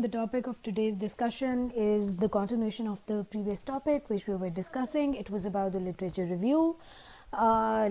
The topic of today's discussion is the continuation of the previous topic which we were discussing. It was about the literature review.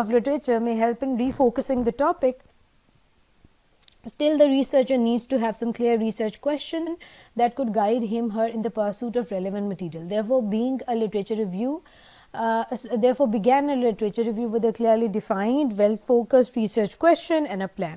of literature may help in refocusing the topic. Still, the researcher needs to have some clear research question that could guide him/her in the pursuit of relevant material. Therefore, began a literature review with a clearly defined, well-focused research question and a plan.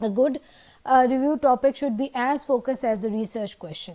A good review topic should be as focused as the research question.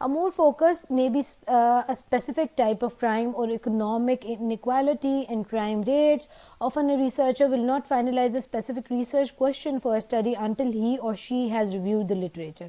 A more focus may be a specific type of crime or economic inequality in crime rates. Often a researcher will not finalize a specific research question for a study until he or she has reviewed the literature.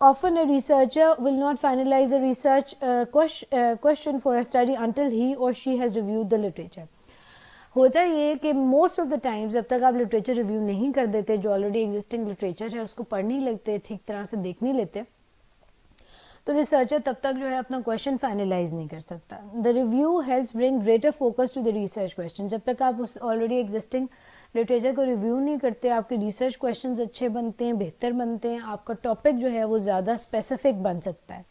often a researcher will not finalize a research question for a study until he or she has reviewed the literature. ہوتا یہ کہ most of the times جب تک آپ literature review نہیں کر دیتے, جو آلریڈی ایگزسٹنگ لٹریچر ہے اس کو پڑھ نہیں لیتے, ٹھیک طرح سے دیکھ نہیں لیتے, تو ریسرچر تب تک جو ہے اپنا کویشچن فائنلائز نہیں کر سکتا. The review helps bring greater focus to the research question. جب تک آپ اس آلریڈی ایگزسٹنگ لٹریچر کو ریویو نہیں کرتے, آپ کے ریسرچ کویشچنز اچھے بنتے ہیں, بہتر بنتے ہیں, آپ کا ٹاپک جو ہے وہ زیادہ اسپیسیفک بن سکتا ہے.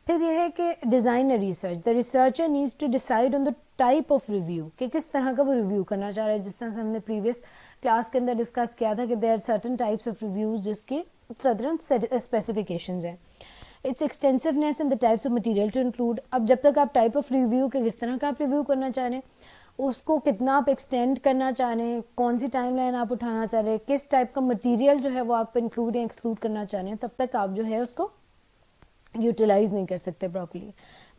پھر یہ ہے کہ design research. The researcher needs to decide on the type of review, کہ کس طرح کا وہ ریویو کرنا چاہ رہا ہے. جس طرح سے ہم نے پریویس کلاس کے اندر ڈسکس کیا تھا کہ there are certain types of reviews جس کی سرٹن اسپیسیفکیشنز ہیں. Its extensiveness and the types of material to include. اب جب تک آپ ٹائپ آف ریویو کہ کس طرح کا آپ ریویو کرنا چاہ رہے ہیں, اس کو کتنا آپ ایکسٹینڈ کرنا چاہ رہے ہیں, کون سی ٹائم لائن آپ اٹھانا چاہ رہے ہیں, کس ٹائپ کا مٹیریل جو ہے وہ آپ انکلوڈ یا ایکسکلوڈ کرنا چاہ رہے ہیں, تب تک آپ جو ہے اس کو یوٹیلائز نہیں کر سکتے properly.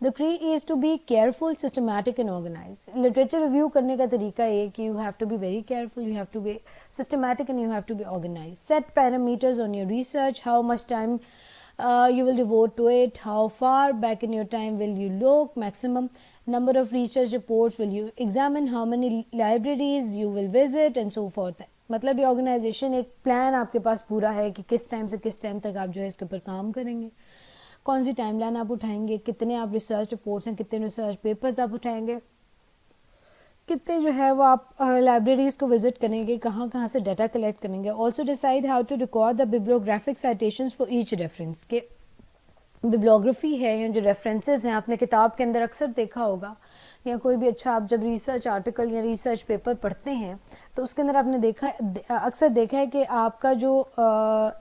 The key is to be careful, systematic and organize. Literature review کرنے کا طریقہ یہ کہ you have to be very careful, you have to be systematic and you have to be organize. Set parameters on your research, how much time you will devote to it, how far back in your time will you look, maximum number of research reports will you examine, how many libraries you will visit and so forth. مطلب یہ organization ایک plan آپ کے پاس پورا ہے کہ کس time سے کس ٹائم تک آپ جو ہے اس کے اوپر کام کریں گے, کون سی ٹائم لائن آپ اٹھائیں گے, کتنے آپ ریسرچ رپورٹس ہیں, کتنے ریسرچ پیپرز آپ اٹھائیں گے, کتنے جو ہے وہ آپ لائبریریز کو وزٹ کریں گے, کہاں کہاں سے ڈیٹا کلیکٹ کریں گے. Also decide how to record the bibliographic citations for each reference. کہ ببلیوگرافی ہے یا جو ریفرنسز ہیں آپ نے کتاب کے اندر اکثر دیکھا ہوگا, یا کوئی بھی اچھا آپ جب ریسرچ آرٹیکل یا ریسرچ پیپر پڑھتے ہیں تو اس کے اندر آپ نے دیکھا اکثر دیکھا ہے کہ آپ کا جو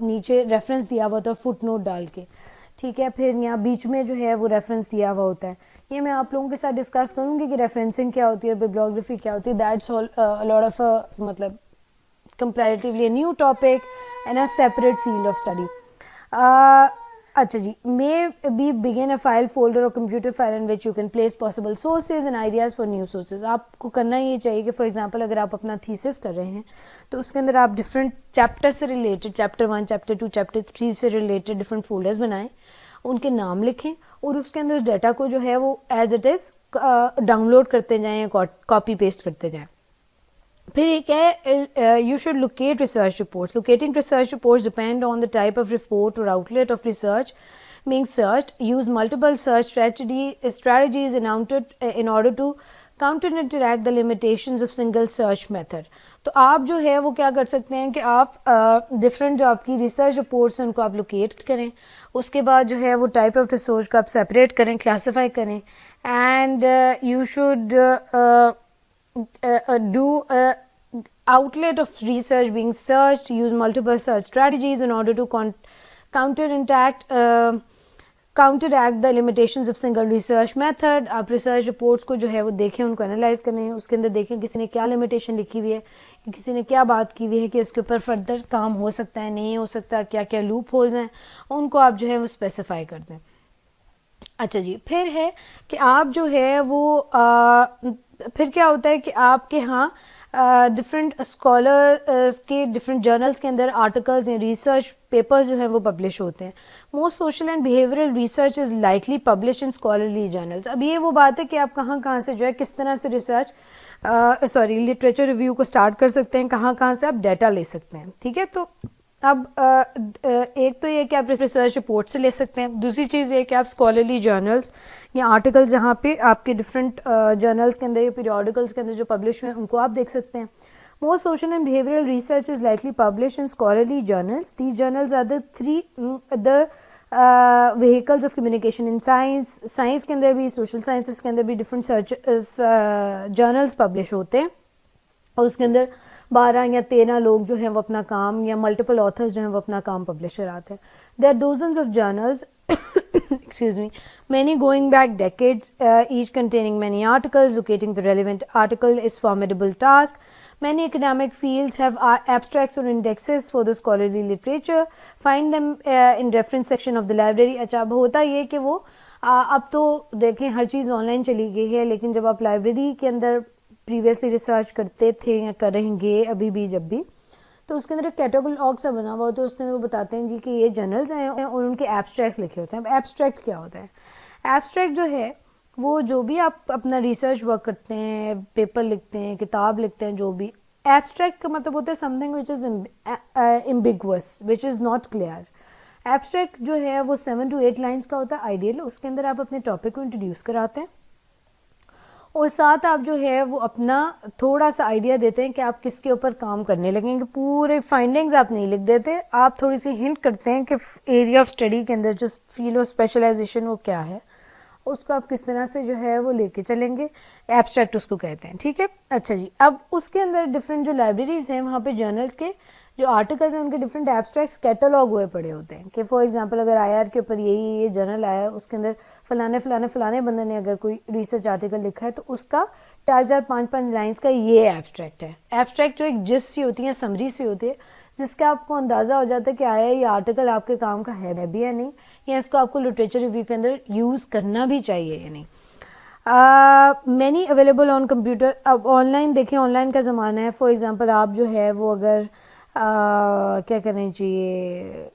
نیچے ریفرنس دیا ہوا ہوتا ہے فٹ نوٹ ڈال کے, ٹھیک ہے, پھر یہاں بیچ میں جو ہے وہ ریفرنس دیا ہوا ہوتا ہے. یہ میں آپ لوگوں کے ساتھ ڈسکس کروں گی کہ ریفرنسنگ کیا ہوتی ہے اور ببلیوگرافی کیا ہوتی ہے. دیٹس آل لاٹ آف مطلب comparatively new topic and a separate field of study. اچھا جی, may be begin a file folder or computer file in which you can place possible sources and ideas for new sources. آپ کو کرنا یہ چاہیے کہ for example اگر آپ اپنا تھیسس کر رہے ہیں تو اس کے اندر آپ ڈفرینٹ چیپٹر سے ریلیٹڈ, چیپٹر 1, چیپٹر 2, چیپٹر 3 سے ریلیٹڈ ڈفرینٹ فولڈرز بنائیں, ان کے نام لکھیں اور اس کے اندر اس ڈیٹا کو جو ہے وہ as it is download کرتے جائیں یا کاپی پیسٹ کرتے جائیں. پھر ایک ہے you should locate research reports. Locating research reports depend on the type of report اور outlet of research being searched. Use multiple search strategies in order to counteract the limitations of single search method. تو آپ جو ہے وہ کیا کر سکتے ہیں کہ آپ ڈفرینٹ جو آپ کی ریسرچ رپورٹس ہیں ان کو آپ لوکیٹ کریں, اس کے بعد جو ہے وہ ٹائپ آف ریسرچ کو آپ سیپریٹ کریں, کلاسیفائی کریں, and you should do outlet of research being searched. Use multiple search strategies in order to counteract the limitations of single research method. آپ ریسرچ رپورٹس کو جو ہے وہ دیکھیں, ان کو انالائز کریں, اس کے اندر دیکھیں کسی نے کیا لمیٹیشن لکھی ہوئی ہے, کسی نے کیا بات کی ہوئی ہے کہ اس کے اوپر فردر کام ہو سکتا ہے, نہیں ہو سکتا, کیا کیا لوپ ہولز ہیں, ان کو آپ جو ہے وہ اسپیسیفائی کر دیں. اچھا جی, پھر ہے کہ آپ جو ہے وہ پھر کیا ہوتا ہے کہ آپ کے ہاں ڈفرینٹ اسکالرس کے ڈفرینٹ جرنلس کے اندر آرٹیکلز یا ریسرچ پیپرز جو ہیں وہ پبلش ہوتے ہیں. Most social and behavioural research is likely publish in scholarly journals. اب یہ وہ بات ہے کہ آپ کہاں کہاں سے جو ہے کس طرح سے ریسرچ لٹریچر ریویو کو اسٹارٹ کر سکتے ہیں, کہاں کہاں سے آپ ڈیٹا لے سکتے ہیں, ٹھیک ہے. تو اب ایک تو یہ کہ آپ ریسرچ رپورٹ سے لے سکتے ہیں, دوسری چیز یہ کہ آپ اسکالرلی جرنلس یا آرٹیکلس جہاں پہ آپ کے ڈفرینٹ جرنلس کے اندر یا پیریوڈیکلس کے اندر جو پبلش ہوئے ہیں ان کو آپ دیکھ سکتے ہیں. Most social and behavioural research is likely publish in scholarly journals. These journals are the vehicles of communication in science کے اندر بھی, سوشل سائنسز کے اندر بھی ڈفرینٹ جرنلس پبلش ہوتے ہیں, اور اس کے اندر 12 یا 13 لوگ جو ہیں وہ اپنا کام یا ملٹیپل آتھرز جو ہیں وہ اپنا کام پبلش کراتے ہیں. There are dozens of journals excuse me, many going back decades, each containing many articles. Locating the relevant article is formidable task. Many academic fields have abstracts or indexes for the scholarly literature. Find them in reference section of the library. اچھا, اب ہوتا یہ کہ وہ اب تو دیکھیں ہر چیز آن لائن چلی گئی ہے, لیکن جب آپ لائبریری کے اندر پریویسلی ریسرچ کرتے تھے یا کریں گے ابھی بھی جب بھی, تو اس کے اندر ایک کیٹالاگ سا بنا ہوا ہوتا ہے, اس کے اندر وہ بتاتے ہیں جی کہ یہ جرنلز ہیں اور ان کے ایبسٹریکٹس لکھے ہوتے ہیں. اب ایبسٹریکٹ کیا ہوتا ہے؟ ایبسٹریکٹ جو ہے وہ جو بھی آپ اپنا ریسرچ ورک کرتے ہیں, پیپر لکھتے ہیں, کتاب لکھتے ہیں, جو بھی, ایبسٹریکٹ کا مطلب ہوتا ہے some thing which is ambiguous, which is not clear. Abstract جو ہے وہ 7 to 8 لائنس کا ہوتا ہے آئیڈیل. اس کے اندر آپ اپنے ٹاپک کو انٹروڈیوس کراتے ہیں اور ساتھ آپ جو ہے وہ اپنا تھوڑا سا آئیڈیا دیتے ہیں کہ آپ کس کے اوپر کام کرنے لگیں گے. پورے فائنڈنگز آپ نہیں لکھ دیتے, آپ تھوڑی سی ہنٹ کرتے ہیں کہ ایریا آف اسٹڈی کے اندر جو فیلڈ آف اسپیشلائزیشن وہ کیا ہے, اس کو آپ کس طرح سے جو ہے وہ لے کے چلیں گے. ایبسٹریکٹ اس کو کہتے ہیں. ٹھیک ہے, اچھا جی. اب اس کے اندر ڈفرینٹ جو لائبریریز ہیں وہاں پہ جرنلز کے جو آرٹیکلز ہیں ان کے ڈفرینٹ ایبسٹریکٹس کیٹالاگ ہوئے پڑے ہوتے ہیں کہ فار ایگزامپل اگر آئی آر کے اوپر یہ جرنل آیا ہے, اس کے اندر فلانے بندے نے اگر کوئی ریسرچ آرٹیکل لکھا ہے تو اس کا 4-5 لائنس کا یہ ایبسٹریکٹ ہے. ایبسٹریکٹ جو ایک جس سی ہوتی ہے, سمری سی ہوتی ہے, جس کا آپ کو اندازہ ہو جاتا ہے کہ آیا یہ آرٹیکل آپ کے کام کا ہے بھی یا نہیں, یا اس کو آپ کو لٹریچر ریویو کے اندر یوز کرنا بھی چاہیے یا نہیں. Many available on computer. اب آن لائن دیکھیں, آن لائن کا زمانہ ہے. فار ایگزامپل آپ جو ہے وہ اگر کیا کرنا چاہیے,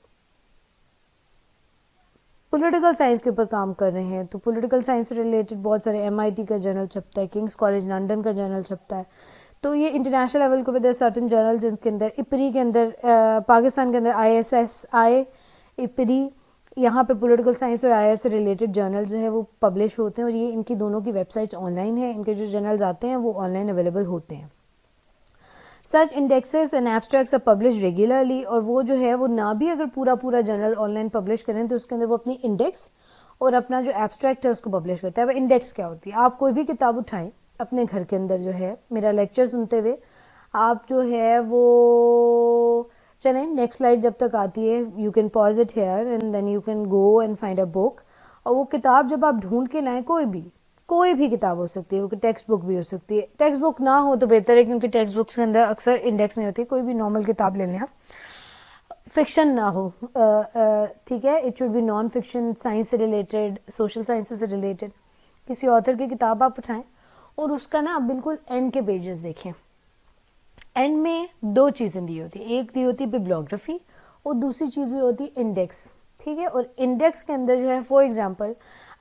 پولیٹیکل سائنس کے اوپر کام کر رہے ہیں تو پولیٹیکل سائنس سے ریلیٹڈ بہت سارے MIT کا جرنل چھپتا ہے, کنگس کالج لنڈن کا جرنل چھپتا ہے. تو یہ انٹرنیشنل لیول کے اوپر سرٹن جرنل جن کے اندر IPRI کے اندر, پاکستان کے اندر ISSI IPRI, یہاں پہ پولیٹیکل سائنس اور IS سے ریلیٹڈ جرنل جو ہے وہ پبلش ہوتے ہیں, اور یہ ان کی دونوں کی ویب سائٹس آن لائن ہیں. ان کے جو جرنلز آتے ہیں وہ آن لائن اویلیبل ہوتے ہیں. Such indexes and abstracts are publish regularly. اور وہ جو ہے وہ نہ بھی اگر پورا جرنل آن لائن پبلش کریں تو اس کے اندر وہ اپنی انڈیکس اور اپنا جو ایبسٹریکٹ ہے اس کو پبلش کرتا ہے. اب انڈیکس کیا ہوتی ہے؟ آپ کوئی بھی کتاب اٹھائیں اپنے گھر کے اندر جو ہے, میرا لیکچر سنتے ہوئے آپ جو ہے وہ چلیں نیکسٹ سلائڈ جب تک آتی ہے, you can pause it here and then you can go and find a book. اور وہ کتاب جب آپ ڈھونڈ کے لائیں, کوئی بھی کتاب ہو سکتی ہے, وہ ٹیکسٹ بک بھی ہو سکتی ہے. ٹیکسٹ بک نہ ہو تو بہتر ہے کیونکہ ٹیکسٹ بکس کے اندر اکثر انڈیکس نہیں ہوتی. کوئی بھی نارمل کتاب لے لیں, فکشن نہ ہو, ٹھیک ہے, it should be non fiction, science سے ریلیٹڈ, سوشل سائنس سے ریلیٹڈ کسی آتھر کی کتاب آپ اٹھائیں اور اس کا نا آپ بالکل اینڈ کے پیجز دیکھیں. اینڈ میں 2 چیزیں دی ہوتی ہیں, ایک دی ہوتی ہے ببلیوگرافی اور دوسری چیز ہوتی ہے انڈیکس. ٹھیک ہے, اور انڈیکس کے اندر جو ہے فار ایگزامپل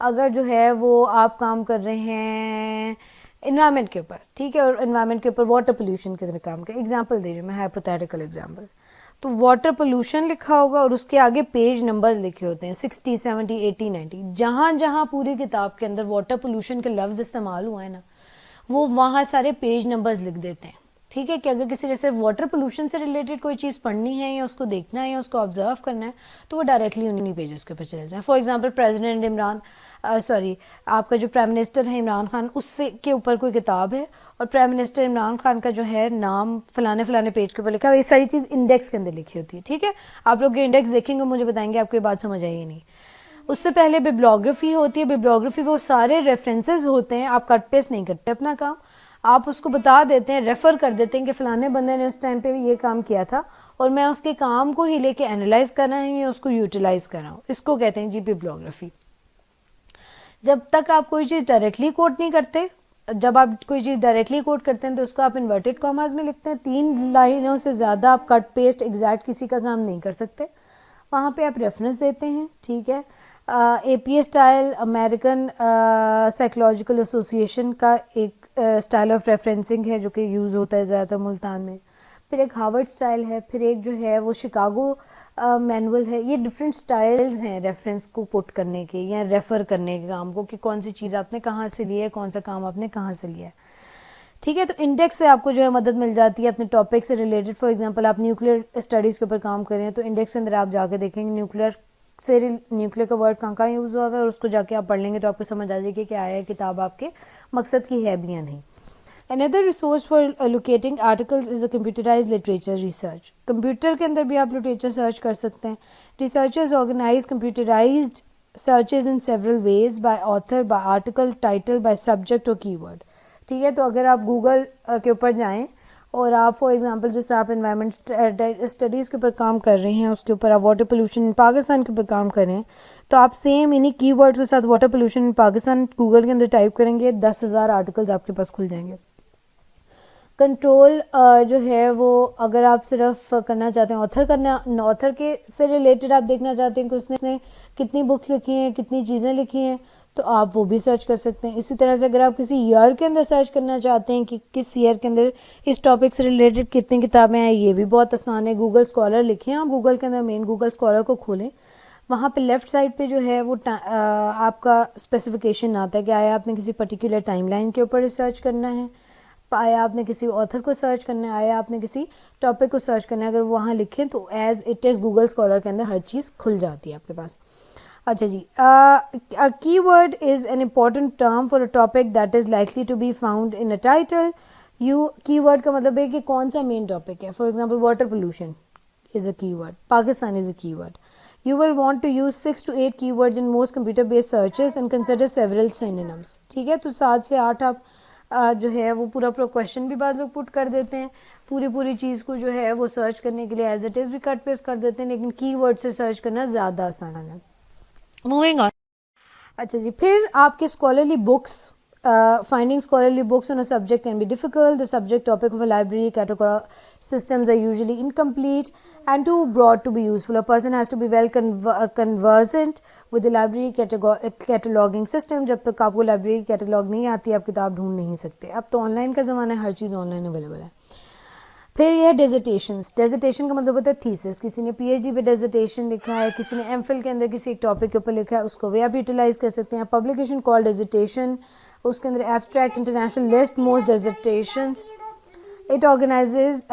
اگر جو ہے وہ آپ کام کر رہے ہیں انوائرمنٹ کے اوپر, ٹھیک ہے, اور انوائرمنٹ کے اوپر واٹر پولیوشن کے اندر کام کریں, ایگزامپل دے رہی ہوں میں, ہائپوتھیٹیکل ایگزامپل, تو واٹر پولیوشن لکھا ہوگا اور اس کے آگے پیج نمبرز لکھے ہوتے ہیں 60 70 80 90. جہاں پوری کتاب کے اندر واٹر پولیوشن کے لفظ استعمال ہوا ہے نا, وہ وہاں سارے پیج نمبرز لکھ دیتے ہیں. ٹھیک ہے, کہ اگر کسی جیسے واٹر پولیوشن سے ریلیٹڈ کوئی چیز پڑھنی ہے یا اس کو دیکھنا ہے یا اس کو آبزرو کرنا ہے تو وہ ڈائریکٹلی انہیں پیجز کے اوپر چلے جائیں. فار ایگزامپل پریزیڈنٹ عمران, آپ کا جو پرائم منسٹر ہے عمران خان, اس سے کے اوپر کوئی کتاب ہے اور پرائم منسٹر عمران خان کا جو ہے نام فلانے پیج کے اوپر لکھا ہے, یہ ساری چیز انڈیکس کے اندر لکھی ہوتی ہے. ٹھیک ہے, آپ لوگ یہ انڈیکس دیکھیں گے مجھے بتائیں گے آپ کو یہ بات سمجھ آئی نہیں. اس سے پہلے ببلیوگرافی ہوتی ہے. ببلیوگرافی وہ سارے ریفرنسز ہوتے ہیں, آپ کٹ پیسٹ نہیں کرتے اپنا کام, آپ اس کو بتا دیتے ہیں, ریفر کر دیتے ہیں کہ فلانے بندے نے اس ٹائم پہ بھی یہ کام کیا تھا اور میں اس کے کام کو ہی لے کے انالائز کر رہا ہوں یا اس کو یوٹیلائز کر رہا ہوں. اس کو کہتے ہیں جی ببلیوگرافی. جب تک آپ کوئی چیز ڈائریکٹلی کوٹ نہیں کرتے, جب آپ کوئی چیز ڈائریکٹلی کوٹ کرتے ہیں تو اس کو آپ انورٹڈ کاماز میں لکھتے ہیں. 3 لائنوں سے زیادہ آپ کٹ پیسٹ ایگزیکٹ کسی کا کام نہیں کر سکتے. وہاں پہ آپ ریفرنس دیتے ہیں. ٹھیک ہے, APA style American psychological association کا ایک اسٹائل آف ریفرنسنگ ہے جو کہ یوز ہوتا ہے زیادہ تر ملتان میں. پھر ایک ہارورڈ اسٹائل ہے, پھر ایک جو ہے وہ شکاگو مینول ہے. یہ ڈفرینٹ اسٹائلز ہیں ریفرنس کو پٹ کرنے کے یا ریفر کرنے کے کام کو, کہ کون سی چیز آپ نے کہاں سے لی ہے, کون سا کام آپ نے کہاں سے لیا ہے. ٹھیک ہے, تو انڈیکس سے آپ کو جو ہے مدد مل جاتی ہے اپنے ٹاپک سے ریلیٹڈ. فار ایگزامپل آپ نیوکلیئر اسٹڈیز کے اوپر کام کریں ہیں تو انڈیکس کے اندر آپ جا کے دیکھیں گے نیوکلیئر کا ورڈ کہاں یوز ہوا ہے, اور اس کو جا کے آپ پڑھ لیں گے تو آپ کو سمجھ آ جائے گی کہ کیا ہے کتاب آپ کے مقصد کی ہے بھی یا نہیں. Another resource for locating articles is the computerized literature research. Computer کے اندر بھی آپ لٹریچر سرچ کر سکتے ہیں. Researchers organize computerized searches in several ways, by author, by article, title, by subject اور keyword. ٹھیک ہے, تو اگر آپ گوگل کے اوپر جائیں اور آپ فار ایگزامپل جیسے آپ انوائرمنٹ اسٹڈیز کے اوپر کام کر رہے ہیں, اس کے اوپر آپ واٹر پولیوشن ان پاکستان کے اوپر کام کر رہے ہیں, تو آپ سیم انہیں کی ورڈز کے ساتھ واٹر پولیوشن ان پاکستان گوگل کے اندر ٹائپ کریں گے, 10,000 آرٹیکلز آپ کے پاس کھل جائیں گے. کنٹرول جو ہے وہ اگر آپ صرف کرنا چاہتے ہیں آتھر کے سے ریلیٹڈ آپ دیکھنا چاہتے ہیں کہ اس نے کتنی بکس لکھی ہیں, کتنی چیزیں لکھی ہیں, تو آپ وہ بھی سرچ کر سکتے ہیں. اسی طرح سے اگر آپ کسی ایئر کے اندر سرچ کرنا چاہتے ہیں کہ کس ایئر کے اندر اس ٹاپک سے ریلیٹڈ کتنی کتابیں ہیں, یہ بھی بہت آسان ہے. گوگل اسکالر لکھیں, آپ گوگل کے اندر مین گوگل اسکالر کو کھولیں, وہاں پہ لیفٹ سائڈ پہ جو ہے وہ آپ کا اسپیسیفکیشن آتا ہے کہ آیا آپ نے کسی پرٹیکولر ٹائم لائن کے اوپر ریسرچ کرنا ہے, آیا آپ نے کسی آتھر کو سرچ کرنا ہے, آیا آپ نے کسی ٹاپک کو سرچ کرنا ہے. اگر وہاں لکھیں تو as it is Google scholar کے اندر ہر چیز کھل جاتی ہے آپ کے پاس. اچھا جی, keyword is an important term for a topic that is likely to be found in a title. Keyword کا مطلب ہے کہ کون سا مین ٹاپک ہے. For example water pollution is a keyword. Pakistan is a keyword. You will want to use 6 to 8 keywords in most computer-based searches and consider several synonyms. ٹھیک ہے, تو 7 سے 8 آپ جو ہے وہ پورا کویشچن بھی بعض لوگ پٹ کر دیتے ہیں, پوری چیز کو جو ہے وہ سرچ کرنے کے لیے ایز اٹ از بھی کٹ پیسٹ کر دیتے ہیں, لیکن کی ورڈ سے سرچ کرنا زیادہ آسان ہے. Moving on. اچھا جی, پھر آپ کے scholarly books, finding scholarly books on a subject can be difficult. The subject topic of a library category systems are usually incomplete and too broad to be useful. A person has to be well conversant with the library cataloging system. جب تک آپ کو library catalogue نہیں آتی آپ کتاب ڈھونڈ نہیں سکتے. اب تو آن لائن کا زمانہ ہے, ہر چیز آن لائن اویلیبل ہے. پھر یہ ہے ڈیزرٹیشنس. ڈیزرٹیشن کا مطلب ہوتا ہے تھیسس. کسی نے پی ایچ ڈی پہ ڈیزرٹیشن لکھا ہے, کسی نے ایم فل کے اندر کسی ایک ٹاپک کے اوپر لکھا ہے, اس کو بھی آپ یوٹیلائز کر سکتے ہیں. پبلیکیشن کال ڈیزرٹیشن, اس کے اندر abstract international list most dissertations. It organizes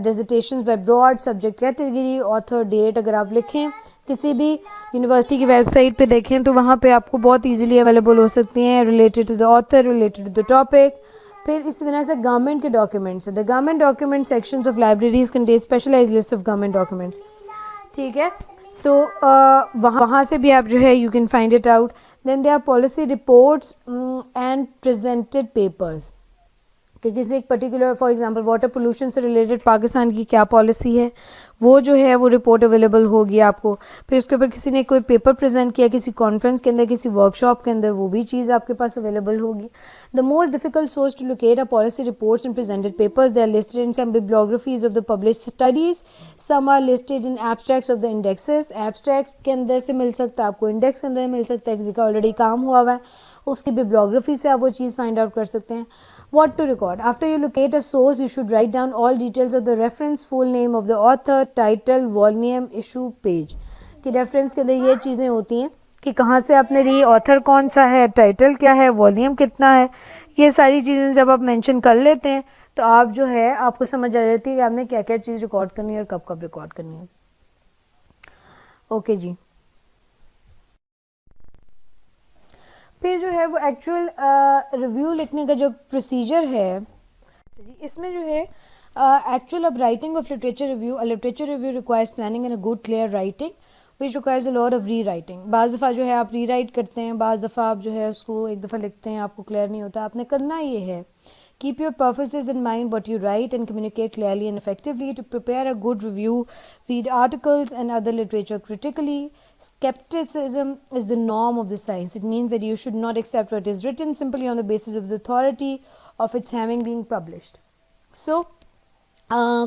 dissertations by broad subject category, author, date. اگر آپ لکھیں کسی بھی یونیورسٹی کی ویب سائٹ پہ دیکھیں تو وہاں پہ آپ کو بہت ایزیلی اویلیبل ہو سکتی ہیں, related to the author, related to the topic. پھر اسی طرح سے گورنمنٹ کے documents. The government document sections of libraries contain specialize list of government documents. ٹھیک ہے, تو وہاں سے بھی آپ جو ہے you can find it out. Then they are policy reports and presented papers, کہ کسی ایک particular for example water pollution سے ریلیٹڈ پاکستان کی کیا پالیسی ہے, وہ جو ہے وہ رپورٹ اویلیبل ہوگی آپ کو. پھر اس کے اوپر کسی نے کوئی پیپر پریزنٹ کیا کسی کانفرنس کے اندر, کسی ورک شاپ کے اندر, وہ بھی چیز آپ کے پاس اویلیبل ہوگی. The most difficult source to locate are policy reports and presented papers. They are listed in some bibliographies of the published studies. Some are listed in abstracts of the indexes. Abstracts کے اندر سے مل سکتا ہے آپ کو, index کے اندر مل سکتا ہے, کسی کا آلریڈی کام ہوا ہوا ہے اس کی bibliography سے آپ وہ چیز فائنڈ آؤٹ کر سکتے ہیں. What to record? After you locate a source, you should write down all details of the reference, full name of the author, title, volume, issue, page. کہ ریفرنس کے اندر یہ چیزیں ہوتی ہیں کہ کہاں سے آپ نے لی, آتھر کون سا ہے, ٹائٹل کیا ہے, والیوم کتنا ہے. یہ ساری چیزیں جب آپ مینشن کر لیتے ہیں تو آپ جو ہے آپ کو سمجھ آ جاتی ہے کہ آپ نے کیا کیا چیز ریکارڈ کرنی ہے اور کب کب ریکارڈ کرنی ہے. اوکے جی, پھر جو ہے وہ ایکچوئل ریویو لکھنے کا جو پروسیجر ہے, اس میں جو ہے ایکچوئل اب writing of literature review. Literature review requires planning and a good clear writing which requires a lot of rewriting. بعض دفعہ جو ہے آپ ری رائٹ کرتے ہیں, بعض دفعہ آپ جو ہے اس کو ایک دفعہ لکھتے ہیں آپ کو کلیئر نہیں ہوتا. آپ نے کرنا یہ ہے, keep your purposes in mind what you write and communicate clearly and effectively. To prepare a good review, read articles and other literature critically. Skepticism is the norm of the science. It means that you should not accept what is written simply on the basis of the authority of its having been published. So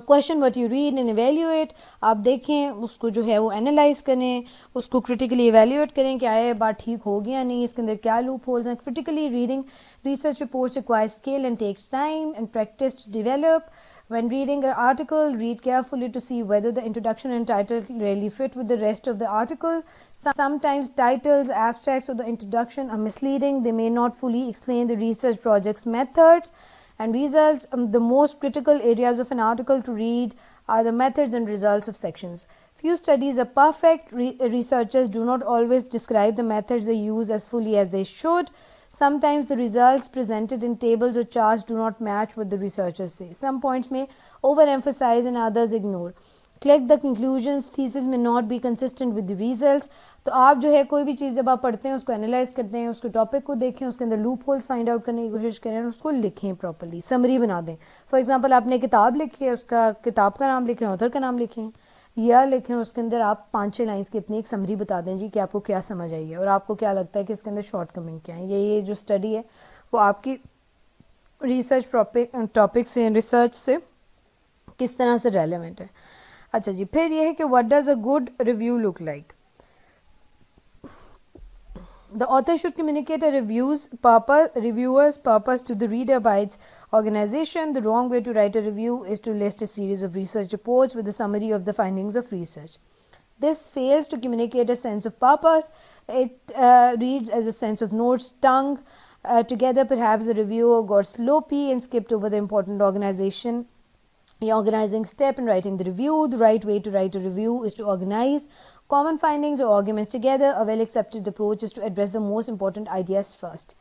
question what you read and evaluate. آپ دیکھیں اس کو جو ہے وہ analyse کریں, اس کو critically evaluate کریں کہ آیا بات ٹھیک ہو گیا نہیں, اس کے اندر کیا لوپ ہولز ہیں. Critically reading research reports require skill and takes time and practice to develop. When reading an article, read carefully to see whether the introduction and title really fit with the rest of the article. Sometimes titles, abstracts or the introduction are misleading. They may not fully explain the research project's method and results. The most critical areas of an article to read are the methods and results of sections. Few studies are perfect. Researchers do not always describe the methods they use as fully as they should. Sometimes the results presented in tables or charts do not match what the researchers say. Some points may overemphasize and others ignore. Click the conclusions. Thesis may not be consistent with the results. تو آپ جو ہے کوئی بھی چیز جب آپ پڑھتے ہیں اس کو انالائز کرتے ہیں, اس کے ٹاپک کو دیکھیں, اس کے اندر لوپ ہولز فائنڈ آؤٹ کرنے کی کوشش کریں, اس کو لکھیں پراپرلی, سمری بنا دیں. فار ایگزامپل آپ نے کتاب لکھی ہے, اس کا کتاب کا نام لکھیں, آتھر کا نام لکھیں یا لکھیں, اس کے اندر آپ 5-6 لائنس کی اپنی ایک سمری بتا دیں جی کہ آپ کو کیا سمجھ آئی ہے اور آپ کو کیا لگتا ہے کہ اس کے اندر شارٹ کمنگ کیا ہے. یہ جو اسٹڈی ہے وہ آپ کی ریسرچ ٹاپک سے ریسرچ سے کس طرح سے ریلیونٹ ہے. اچھا جی, پھر یہ ہے کہ what does a good review look like. The author should communicate a reviewer's purpose to the reader by its organization. The wrong way to write a review is to list a series of research reports with a summary of the findings of research. This fails to communicate a sense of purpose. It reads as a sense of notes tongue together. Perhaps the reviewer got sloppy and skipped over the important organizing step in writing the review. The right way to write a review is to organize common findings or arguments together. A well accepted approach is to address the most important ideas first.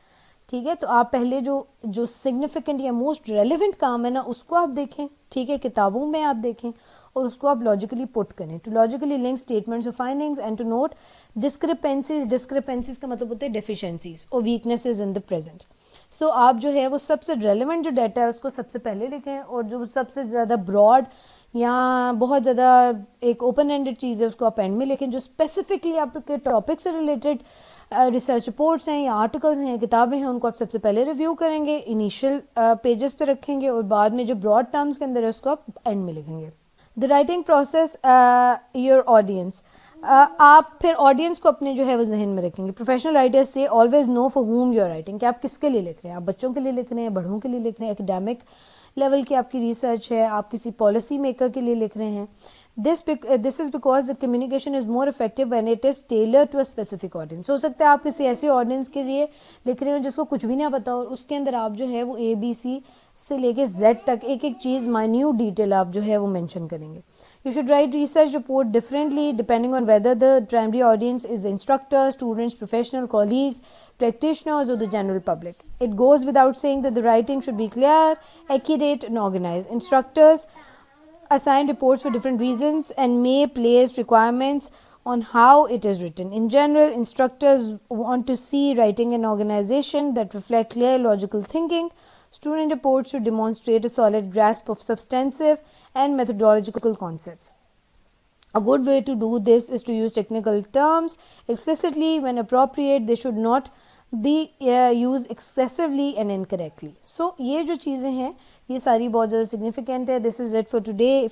ٹھیک ہے, تو آپ پہلے جو significant یا most relevant کام ہے نا اس کو آپ دیکھیں, ٹھیک ہے, کتابوں میں آپ دیکھیں اور اس کو آپ لاجیکلی پٹ کریں. ٹو لاجیکلی لنک اسٹیٹمنٹس اور findings and to note discrepancies کا مطلب ہوتے ہیں ڈیفیشنسیز اور ویکنیسز ان دا پریزنٹ. سو آپ جو ہے وہ سب سے ریلیونٹ جو ڈیٹا ہے اس کو سب سے پہلے لکھیں, اور جو سب سے زیادہ براڈ یا بہت زیادہ ایک اوپن اینڈڈ چیز ہے اس کو آپ اینڈ میں لکھیں. جو اسپیسیفکلی آپ کے ٹاپک سے ریلیٹڈ ریسرچ رپورٹس ہیں یا آرٹیکلس ہیں یا کتابیں ہیں ان کو آپ سب سے پہلے ریویو کریں گے, انیشیل پیجز پہ رکھیں گے, اور بعد میں جو براڈ ٹرمز کے اندر ہے اس کو آپ اینڈ میں لکھیں گے. The writing process your audience, آپ پھر آڈینس کو اپنے جو ہے وہ ذہن میں رکھیں گے. پروفیشنل رائٹرز سے always know for whom you are writing, کہ آپ کس کے لیے لکھ رہے ہیں. آپ بچوں کے لیے لکھ رہے ہیں, بڑھوں کے لیے لکھ رہے ہیں, اکیڈیمک لیول کی آپ کی ریسرچ ہے, آپ کسی پالیسی میکر کے لیے لکھ رہے ہیں. This is because that communication is more effective when it is tailored to a specific audience. ہو سکتا ہے آپ کسی ایسی آڈینس کے لیے لکھ رہے ہو جس کو کچھ بھی نہ پتا ہو, اور اس کے اندر آپ جو ہے وہ ABC سے لے کے Z تک ایک ایک چیز مائنیوٹ ڈیٹیل آپ جو ہے وہ مینشن کریں گے. You should write research report differently depending on whether the primary audience is the instructor, students, professional, colleagues, practitioners or the general public. It goes without saying that the writing should be clear, accurate and organized. Instructors assign reports for different reasons and may place requirements on how it is written. In general, instructors want to see writing and organization that reflect clear logical thinking. Student reports should demonstrate a solid grasp of substantive and methodological concepts. A good way to do this is to use technical terms explicitly when appropriate. They should not be used excessively and incorrectly. So یہ جو چیزیں ہیں یہ ساری بہت زیادہ significant ہے. This is it for today.